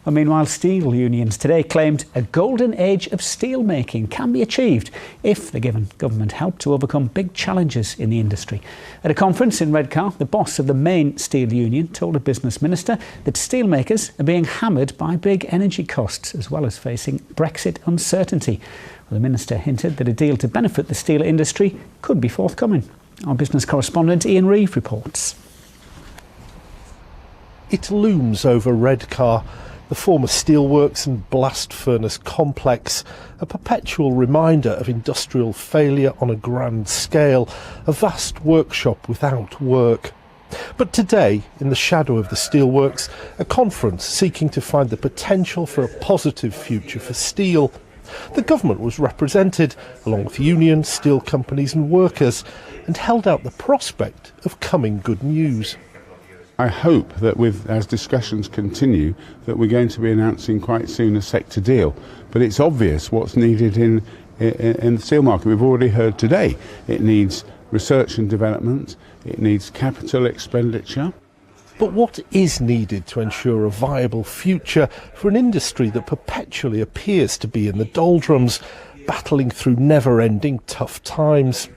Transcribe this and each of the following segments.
Well, meanwhile, steel unions today claimed a golden age of steel making can be achieved if they're given government help to overcome big challenges in the industry. At a conference in Redcar, the boss of the main steel union told a business minister that steelmakers are being hammered by big energy costs as well as facing Brexit uncertainty. Well, the minister hinted that a deal to benefit the steel industry could be forthcoming. Our business correspondent Ian Reeve reports. It looms over Redcar, the former steelworks and blast furnace complex, a perpetual reminder of industrial failure on a grand scale, a vast workshop without work. But today, in the shadow of the steelworks, a conference seeking to find the potential for a positive future for steel. The government was represented, along with unions, steel companies and workers, and held out the prospect of coming good news. I hope that as discussions continue, that we're going to be announcing quite soon a sector deal. But it's obvious what's needed in the steel market. We've already heard today it needs research and development, it needs capital expenditure. But what is needed to ensure a viable future for an industry that perpetually appears to be in the doldrums, battling through never-ending tough times?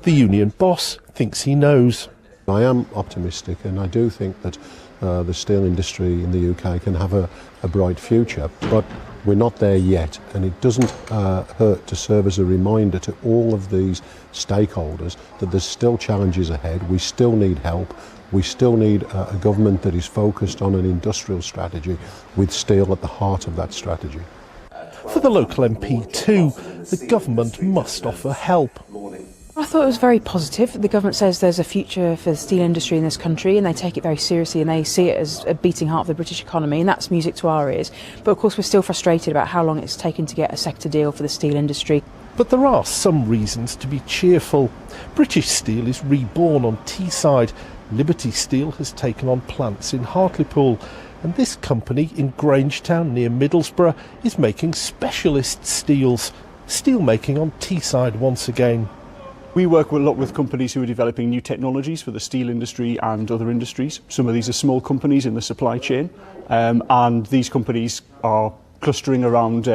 The union boss thinks he knows. I am optimistic, and I do think that the steel industry in the UK can have a bright future, but we're not there yet, and it doesn't hurt to serve as a reminder to all of these stakeholders that there's still challenges ahead. We still need help. We still need a government that is focused on an industrial strategy with steel at the heart of that strategy. For the local MP too, the government must offer help. I thought it was very positive. The government says there's a future for the steel industry in this country, and they take it very seriously, and they see it as a beating heart of the British economy, and that's music to our ears. But of course we're still frustrated about how long it's taken to get a sector deal for the steel industry. But there are some reasons to be cheerful. British Steel is reborn on Teesside. Liberty Steel has taken on plants in Hartlepool, and this company in Grangetown near Middlesbrough is making specialist steels. Steel making on Teesside once again. We work a lot with companies who are developing new technologies for the steel industry and other industries. Some of these are small companies in the supply chain, and these companies are clustering around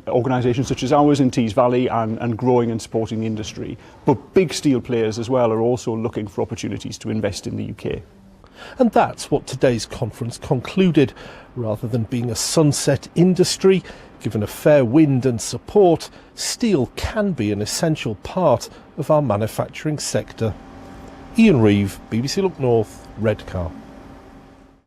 organisations such as ours in Tees Valley and growing and supporting the industry. But big steel players as well are also looking for opportunities to invest in the UK. And that's what today's conference concluded. Rather than being a sunset industry, given a fair wind and support, steel can be an essential part of our manufacturing sector. Ian Reeve, BBC Look North, Redcar.